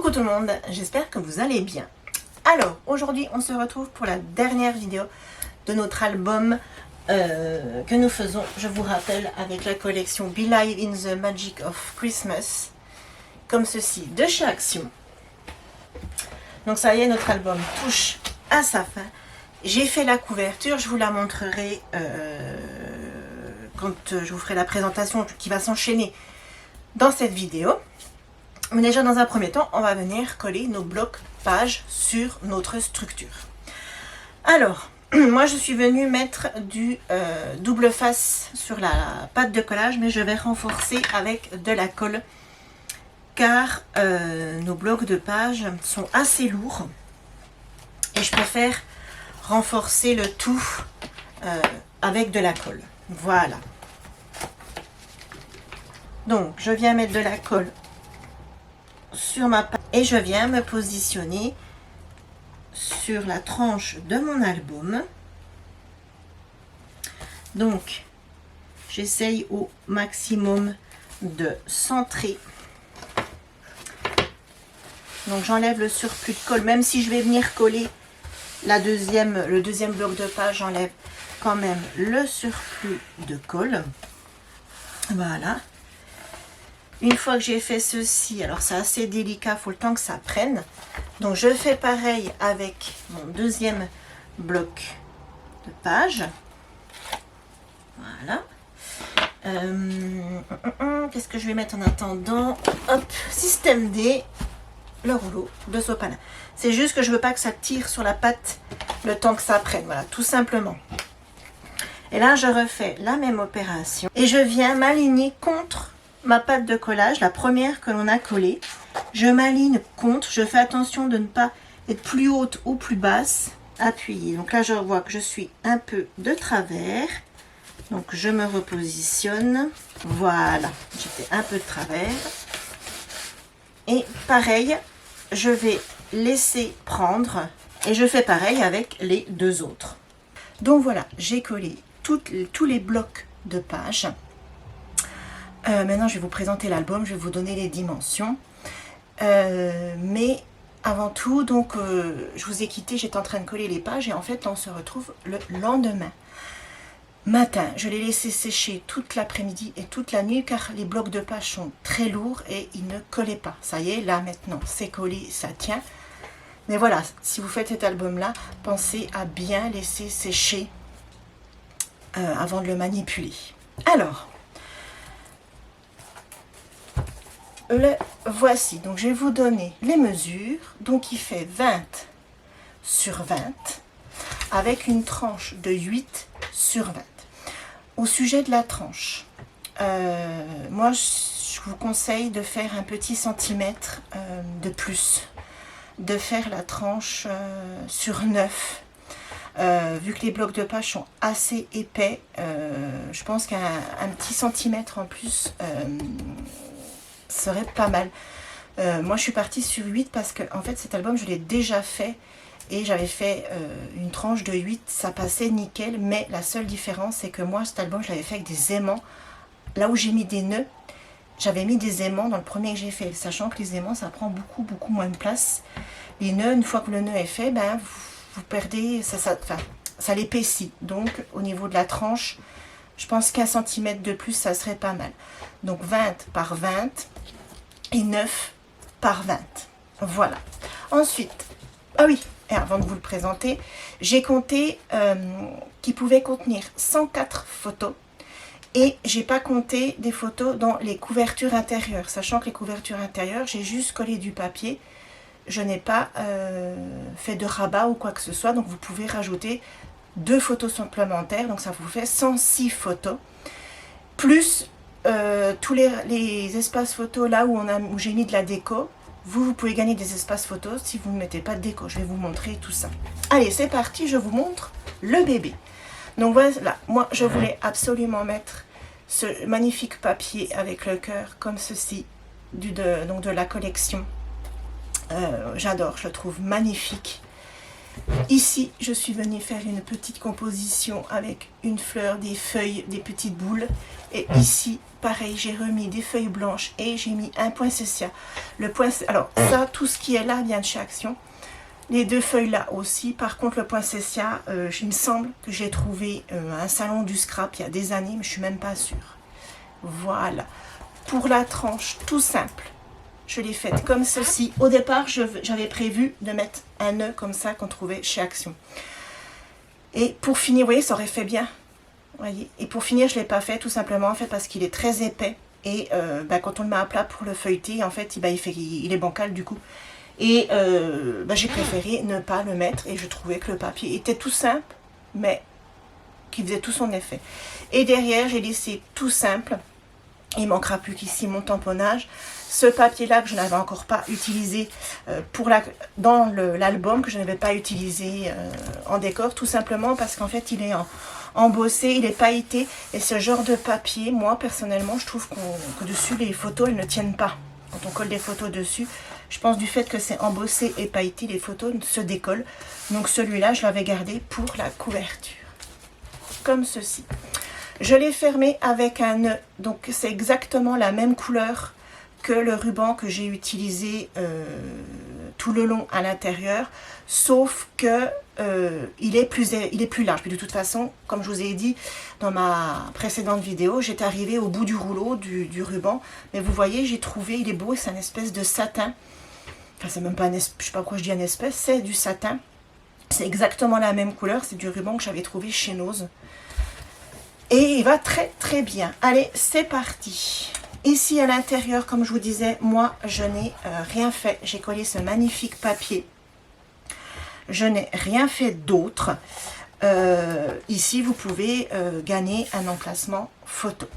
Coucou tout le monde, j'espère que vous allez bien. Alors, aujourd'hui, on se retrouve pour la dernière vidéo de notre album que nous faisons, je vous rappelle, avec la collection Believe in the Magic of Christmas, comme ceci, de chez Action. Donc ça y est, notre album touche à sa fin. J'ai fait la couverture, je vous la montrerai quand je vous ferai la présentation qui va s'enchaîner dans cette vidéo. Mais déjà, dans un premier temps, on va venir coller nos blocs pages sur notre structure. Alors, moi je suis venue mettre du double face sur la pâte de collage, mais je vais renforcer avec de la colle car nos blocs de pages sont assez lourds et je préfère renforcer le tout avec de la colle. Voilà. Donc, je viens mettre de la colle sur ma page et je viens me positionner sur la tranche de mon album. Donc j'essaye au maximum de centrer. Donc j'enlève le surplus de colle, même si je vais venir coller le deuxième bloc de page, j'enlève quand même le surplus de colle. Voilà. Une fois que j'ai fait ceci, alors c'est assez délicat, il faut le temps que ça prenne. Donc je fais pareil avec mon deuxième bloc de page. Voilà. Qu'est-ce que je vais mettre en attendant? Hop, système D, le rouleau de sopalin. C'est juste que je veux pas que ça tire sur la pâte le temps que ça prenne. Voilà, tout simplement. Et là, je refais la même opération. Et je viens m'aligner contre ma pâte de collage, la première que l'on a collée. Je m'aligne contre, je fais attention de ne pas être plus haute ou plus basse, appuyée. Donc là je vois que je suis un peu de travers, donc je me repositionne, voilà, j'étais un peu de travers. Et pareil, je vais laisser prendre et je fais pareil avec les deux autres. Donc voilà, j'ai collé tous les blocs de page. Maintenant, je vais vous présenter l'album, je vais vous donner les dimensions. Mais avant tout, donc, je vous ai quitté, j'étais en train de coller les pages et en fait, on se retrouve le lendemain matin. Je l'ai laissé sécher toute l'après-midi et toute la nuit car les blocs de pages sont très lourds et ils ne collaient pas. Ça y est, là maintenant, c'est collé, ça tient. Mais voilà, si vous faites cet album-là, pensez à bien laisser sécher avant de le manipuler. Alors, le voici, donc je vais vous donner les mesures. Donc il fait 20 sur 20 avec une tranche de 8 sur 20. Au sujet de la tranche, moi je vous conseille de faire un petit centimètre de plus, de faire la tranche sur 9. Vu que les blocs de page sont assez épais, je pense qu'un petit centimètre en plus serait pas mal. Moi je suis partie sur 8 parce que en fait cet album je l'ai déjà fait et j'avais fait une tranche de 8, ça passait nickel, mais la seule différence c'est que moi cet album je l'avais fait avec des aimants. Là où j'ai mis des nœuds, j'avais mis des aimants dans le premier que j'ai fait, sachant que les aimants ça prend beaucoup moins de place. Les nœuds, une fois que le nœud est fait, ben, vous perdez, ça l'épaissit. Donc au niveau de la tranche, je pense qu'un centimètre de plus ça serait pas mal. Donc 20 par 20 et 9 par 20. Voilà. Ensuite, ah oui, et avant de vous le présenter, j'ai compté qu'il pouvait contenir 104 photos et j'ai pas compté des photos dans les couvertures intérieures, sachant que les couvertures intérieures, j'ai juste collé du papier. Je n'ai pas fait de rabat ou quoi que ce soit, donc vous pouvez rajouter 2 photos supplémentaires, donc ça vous fait 106 photos, plus tous les espaces photos là où j'ai mis de la déco. Vous pouvez gagner des espaces photos si vous ne mettez pas de déco. Je vais vous montrer tout ça. Allez, c'est parti, je vous montre le bébé. Donc voilà, moi je voulais absolument mettre ce magnifique papier avec le cœur comme ceci, donc de la collection. J'adore, je le trouve magnifique. Ici, je suis venue faire une petite composition avec une fleur, des feuilles, des petites boules. Et ici, pareil, j'ai remis des feuilles blanches et j'ai mis un poinsettia. Alors ça, tout ce qui est là vient de chez Action. Les deux feuilles là aussi. Par contre, le poinsettia, il me semble que j'ai trouvé un salon du scrap il y a des années, mais je suis même pas sûre. Voilà. Pour la tranche, tout simple. Je l'ai faite comme ceci. Au départ, j'avais prévu de mettre un nœud comme ça qu'on trouvait chez Action. Et pour finir, vous voyez, ça aurait fait bien. Voyez. Et pour finir, je ne l'ai pas fait tout simplement en fait, parce qu'il est très épais. Et quand on le met à plat pour le feuilleter, en fait, il est bancal du coup. Et j'ai préféré ne pas le mettre. Et je trouvais que le papier était tout simple, mais qui faisait tout son effet. Et derrière, j'ai laissé tout simple. Il ne manquera plus qu'ici mon tamponnage. Ce papier-là que je n'avais encore pas utilisé dans l'album, que je n'avais pas utilisé en décor, tout simplement parce qu'en fait, il est embossé, il est pailleté. Et ce genre de papier, moi, personnellement, je trouve que dessus, les photos, elles ne tiennent pas. Quand on colle des photos dessus, je pense du fait que c'est embossé et pailleté, les photos se décollent. Donc celui-là, je l'avais gardé pour la couverture. Comme ceci. Je l'ai fermé avec un nœud. Donc c'est exactement la même couleur que le ruban que j'ai utilisé tout le long à l'intérieur, sauf que il est plus large. Puis de toute façon, comme je vous ai dit dans ma précédente vidéo, j'étais arrivée au bout du rouleau du ruban, mais vous voyez, j'ai trouvé, il est beau, c'est une espèce de satin. Enfin, c'est même pas je sais pas pourquoi je dis une espèce, c'est du satin. C'est exactement la même couleur, c'est du ruban que j'avais trouvé chez Nose. Et il va très très bien. Allez, c'est parti. Ici à l'intérieur, comme je vous disais, moi je n'ai rien fait. J'ai collé ce magnifique papier. Je n'ai rien fait d'autre. Ici, vous pouvez gagner un emplacement photo.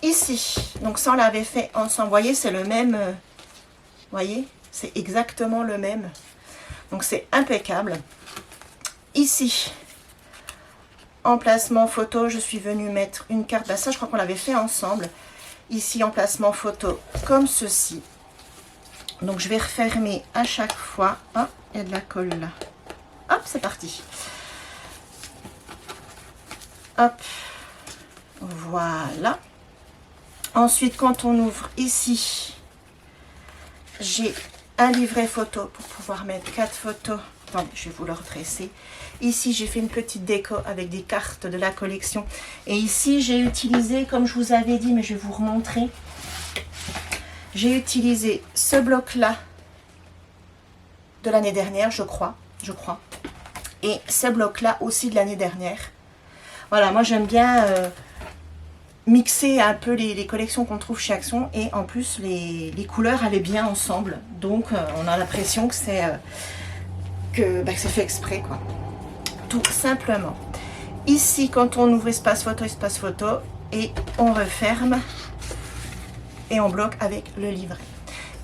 Ici, donc ça on l'avait fait ensemble. Vous voyez, c'est le même. Vous voyez, c'est exactement le même. Donc c'est impeccable. Ici, emplacement photo, je suis venue mettre une carte. Ben ça, je crois qu'on l'avait fait ensemble. Ici, emplacement photo comme ceci. Donc, je vais refermer à chaque fois. Oh, il y a de la colle là. Hop, c'est parti. Hop. Voilà. Ensuite, quand on ouvre ici, j'ai un livret photo pour pouvoir mettre 4 photos. Attendez, je vais vous le redresser. Ici, j'ai fait une petite déco avec des cartes de la collection. Et ici, j'ai utilisé, comme je vous avais dit, mais je vais vous remontrer. J'ai utilisé ce bloc-là de l'année dernière, je crois. Et ce bloc-là aussi de l'année dernière. Voilà, moi j'aime bien mixer un peu les collections qu'on trouve chez Action. Et en plus, les couleurs allaient bien ensemble. Donc, on a l'impression que c'est fait exprès, quoi. Tout simplement. Ici, quand on ouvre espace photo, et on referme et on bloque avec le livret.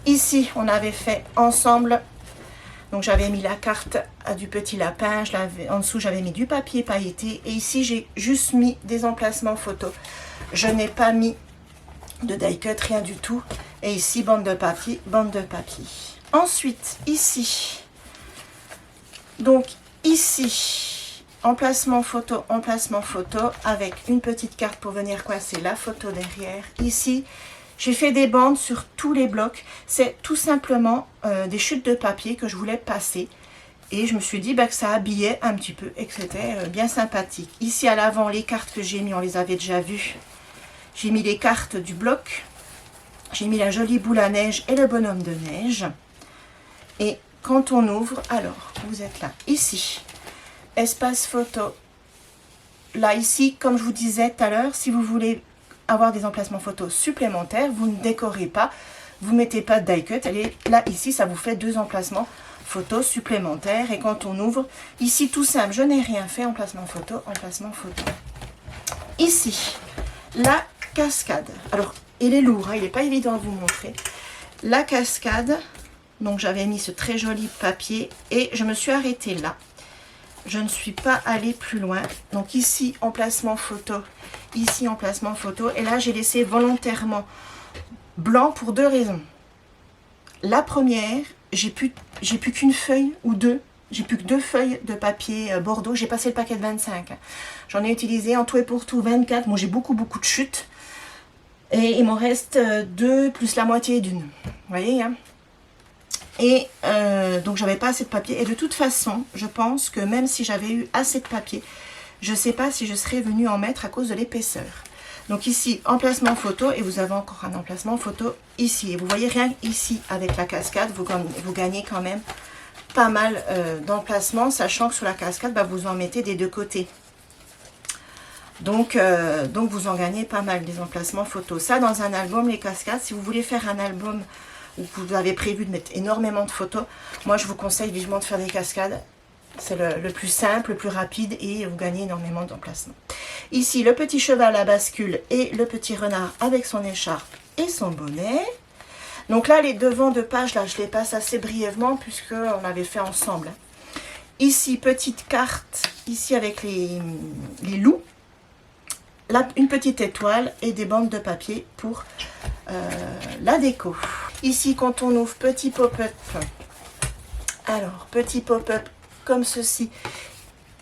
Ici, on avait fait ensemble, donc j'avais mis la carte du petit lapin, en dessous j'avais mis du papier pailleté et ici j'ai juste mis des emplacements photos. Je n'ai pas mis de die cut, rien du tout. Et ici, bande de papier. Ensuite, ici, donc ici, emplacement photo avec une petite carte pour venir coincer la photo derrière. Ici, j'ai fait des bandes sur tous les blocs. C'est tout simplement des chutes de papier que je voulais passer. Et je me suis dit que ça habillait un petit peu et que c'était bien sympathique. Ici à l'avant, les cartes que j'ai mis, on les avait déjà vues. J'ai mis les cartes du bloc. J'ai mis la jolie boule à neige et le bonhomme de neige. Et quand on ouvre, alors, vous êtes là, ici. Espace photo. Là, ici, comme je vous disais tout à l'heure, si vous voulez avoir des emplacements photos supplémentaires, vous ne décorez pas, vous ne mettez pas de die cut. Et là, ici, ça vous fait 2 emplacements photos supplémentaires. Et quand on ouvre, ici, tout simple, je n'ai rien fait, emplacement photo. Ici, la cascade. Alors, il est lourd, hein, il n'est pas évident à vous montrer. La cascade, donc j'avais mis ce très joli papier et je me suis arrêtée là. Je ne suis pas allée plus loin. Donc ici, emplacement photo. Ici, emplacement photo. Et là, j'ai laissé volontairement blanc pour 2 raisons. La première, j'ai plus qu'une feuille ou 2. J'ai plus que 2 feuilles de papier Bordeaux. J'ai passé le paquet de 25. J'en ai utilisé en tout et pour tout 24. Moi, j'ai beaucoup de chutes. Et il m'en reste 2 plus la moitié d'une. Vous voyez, hein? Et donc j'avais pas assez de papier. Et de toute façon, je pense que même si j'avais eu assez de papier, je ne sais pas si je serais venue en mettre à cause de l'épaisseur. Donc ici, emplacement photo, et vous avez encore un emplacement photo ici. Et vous voyez, rien ici, avec la cascade, vous gagnez quand même pas mal d'emplacement, sachant que sur la cascade, bah, vous en mettez des deux côtés. Donc vous en gagnez pas mal, des emplacements photos. Ça, dans un album, les cascades, si vous voulez faire un album où vous avez prévu de mettre énormément de photos, moi, je vous conseille vivement de faire des cascades. C'est le plus simple, le plus rapide et vous gagnez énormément d'emplacement. Ici, le petit cheval à bascule et le petit renard avec son écharpe et son bonnet. Donc là, les devants de page, là, je les passe assez brièvement puisqu'on avait fait ensemble. Ici, petite carte, ici avec les loups. Là, une petite étoile et des bandes de papier pour la déco. Ici, quand on ouvre, petit pop-up. Alors, petit pop-up comme ceci.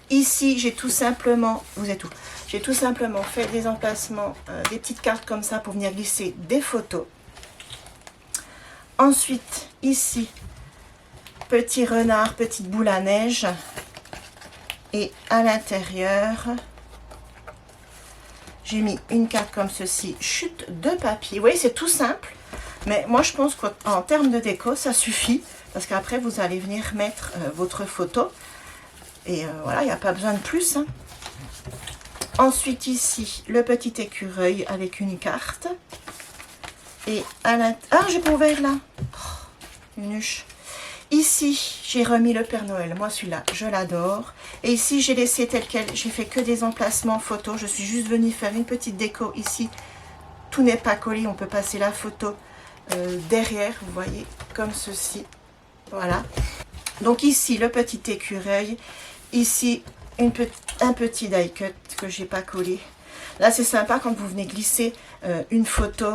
Ici, j'ai tout simplement, vous êtes où? J'ai tout simplement fait des emplacements, des petites cartes comme ça pour venir glisser des photos. Ensuite, ici, petit renard, petite boule à neige. Et à l'intérieur, j'ai mis une carte comme ceci, chute de papier. Vous voyez, c'est tout simple. Mais moi, je pense qu'en termes de déco, ça suffit. Parce qu'après, vous allez venir mettre votre photo. Et voilà, il n'y a pas besoin de plus. Hein. Ensuite, ici, le petit écureuil avec une carte. Et à l'intérieur... Ah, j'ai pas ouvert là. Oh, une huche. Ici, j'ai remis le Père Noël. Moi, celui-là, je l'adore. Et ici, j'ai laissé tel quel. J'ai fait que des emplacements photos. Je suis juste venue faire une petite déco ici. Tout n'est pas collé. On peut passer la photo derrière, vous voyez, comme ceci. Voilà. Donc ici, le petit écureuil. Ici, un petit die cut que j'ai pas collé. Là, c'est sympa quand vous venez glisser une photo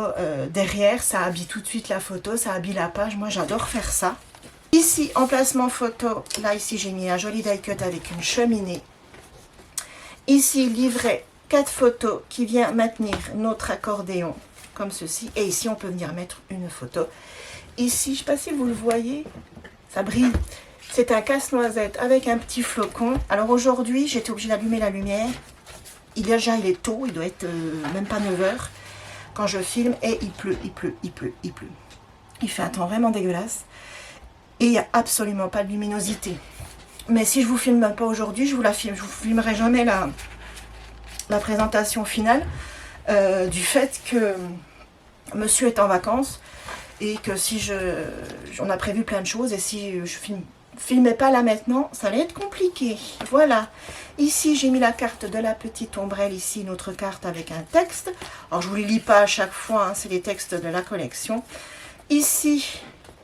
derrière. Ça habille tout de suite la photo. Ça habille la page. Moi, j'adore faire ça. Ici, emplacement photo. Là, ici, j'ai mis un joli die cut avec une cheminée. Ici, livret 4 photos qui vient maintenir notre accordéon. Comme ceci. Et ici, on peut venir mettre une photo. Ici, je ne sais pas si vous le voyez. Ça brille. C'est un casse-noisette avec un petit flocon. Alors aujourd'hui, j'étais obligée d'allumer la lumière. Il est tôt, il doit être même pas 9 h quand je filme. Et il pleut, il pleut, il pleut, il pleut. Il fait un temps vraiment dégueulasse. Et il n'y a absolument pas de luminosité. Mais si je ne vous filme pas aujourd'hui, je vous la filme. Je ne vous filmerai jamais la présentation finale du fait que monsieur est en vacances. Et que si on a prévu plein de choses et si je filmais pas là maintenant, ça allait être compliqué. Voilà. Ici, j'ai mis la carte de la petite ombrelle. Ici, une autre carte avec un texte. Alors, je vous les lis pas à chaque fois. Hein, c'est les textes de la collection. Ici,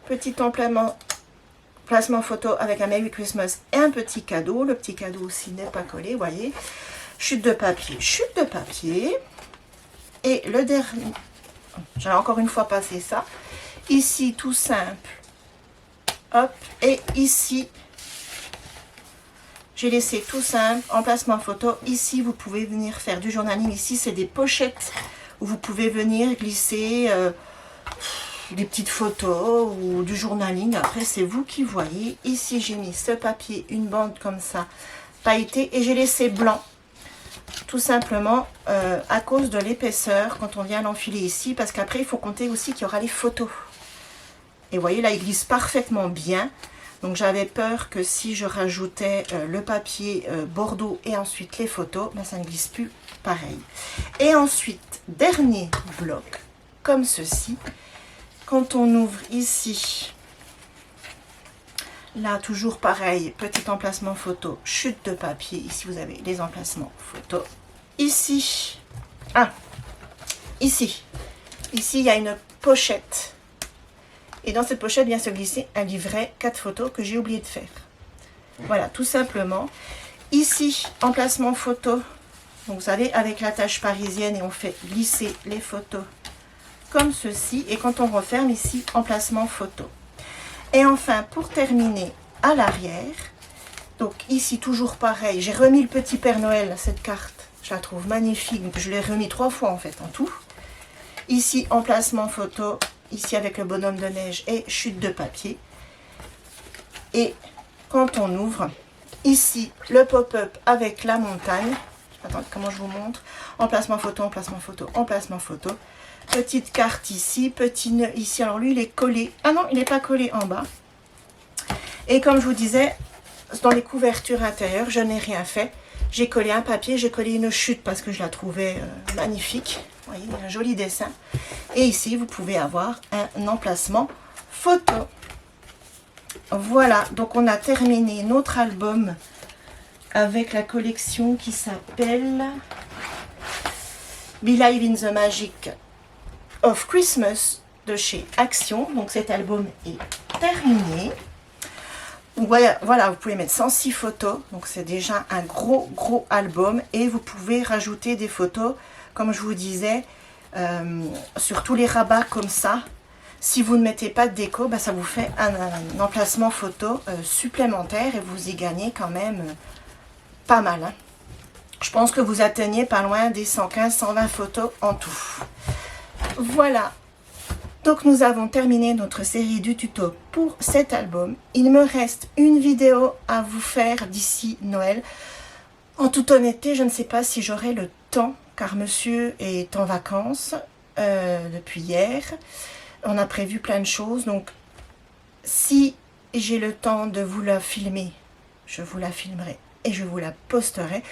petit placement photo avec un Merry Christmas et un petit cadeau. Le petit cadeau aussi n'est pas collé, vous voyez. Chute de papier. Chute de papier. Et le dernier... J'ai encore une fois passé ça. Ici, tout simple. Hop. Et ici, j'ai laissé tout simple. Emplacement photo. Ici, vous pouvez venir faire du journaling. Ici, c'est des pochettes où vous pouvez venir glisser des petites photos ou du journaling. Après, c'est vous qui voyez. Ici, j'ai mis ce papier, une bande comme ça, pailletée. Et j'ai laissé blanc. Tout simplement à cause de l'épaisseur quand on vient l'enfiler ici. Parce qu'après, il faut compter aussi qu'il y aura les photos. Et vous voyez, là, il glisse parfaitement bien. Donc, j'avais peur que si je rajoutais le papier bordeaux et ensuite les photos, ben, ça ne glisse plus pareil. Et ensuite, dernier bloc, comme ceci. Quand on ouvre ici, là, toujours pareil, petit emplacement photo, chute de papier. Ici, vous avez les emplacements photo. Ici, ici, il y a une pochette. Et dans cette pochette vient se glisser un livret 4 photos que j'ai oublié de faire. Voilà, tout simplement. Ici, emplacement photo. Donc, vous savez, avec la tâche parisienne, et on fait glisser les photos comme ceci. Et quand on referme ici, emplacement photo. Et enfin, pour terminer, à l'arrière, donc ici, toujours pareil, j'ai remis le petit Père Noël, cette carte. Je la trouve magnifique. Je l'ai remis 3 fois en fait, en tout. Ici, emplacement photo, ici avec le bonhomme de neige et chute de papier. Et quand on ouvre, ici, le pop-up avec la montagne. Attendez, comment je vous montre? Emplacement photo, emplacement photo, emplacement photo. Petite carte ici, petit nœud ici. Alors lui, il est collé. Ah non, il n'est pas collé en bas. Et comme je vous disais, dans les couvertures intérieures, je n'ai rien fait. J'ai collé un papier, j'ai collé une chute parce que je la trouvais magnifique. Vous voyez, un joli dessin. Et ici, vous pouvez avoir un emplacement photo. Voilà, donc on a terminé notre album avec la collection qui s'appelle Believe in the Magic of Christmas de chez Action. Donc cet album est terminé. Voilà, vous pouvez mettre 106 photos, donc c'est déjà un gros album. Et vous pouvez rajouter des photos, comme je vous disais, sur tous les rabats comme ça. Si vous ne mettez pas de déco, bah, ça vous fait un emplacement photo supplémentaire et vous y gagnez quand même pas mal. Hein. Je pense que vous atteignez pas loin des 115-120 photos en tout. Voilà. Donc nous avons terminé notre série du tuto pour cet album. Il me reste une vidéo à vous faire d'ici Noël. En toute honnêteté, je ne sais pas si j'aurai le temps, car monsieur est en vacances depuis hier. On a prévu plein de choses, donc si j'ai le temps de vous la filmer, je vous la filmerai et je vous la posterai.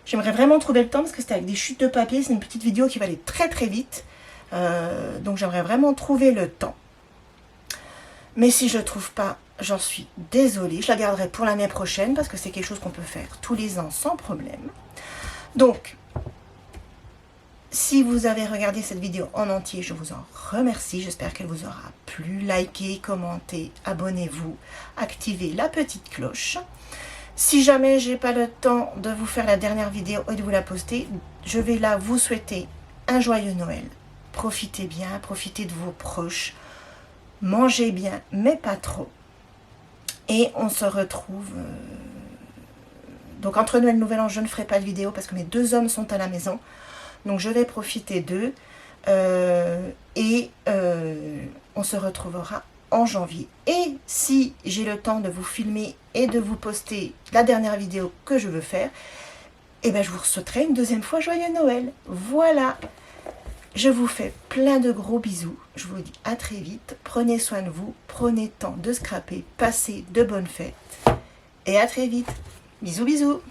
J'aimerais vraiment trouver le temps parce que c'était avec des chutes de papier, c'est une petite vidéo qui va aller très vite. Donc j'aimerais vraiment trouver le temps. Mais si je ne trouve pas, j'en suis désolée. Je la garderai pour l'année prochaine parce que c'est quelque chose qu'on peut faire tous les ans sans problème. Donc, si vous avez regardé cette vidéo en entier, je vous en remercie. J'espère qu'elle vous aura plu. Likez, commentez, abonnez-vous, activez la petite cloche. Si jamais j'ai pas le temps de vous faire la dernière vidéo et de vous la poster, je vais là vous souhaiter un joyeux Noël. Profitez bien, profitez de vos proches. Mangez bien, mais pas trop. Et on se retrouve... Donc entre Noël et Nouvel An, je ne ferai pas de vidéo parce que mes 2 hommes sont à la maison. Donc je vais profiter d'eux on se retrouvera en janvier. Et si j'ai le temps de vous filmer et de vous poster la dernière vidéo que je veux faire, et ben je vous souhaiterai une deuxième fois joyeux Noël. Voilà, je vous fais plein de gros bisous. Je vous dis à très vite. Prenez soin de vous, prenez le temps de scraper, passez de bonnes fêtes et à très vite. Bisous bisous.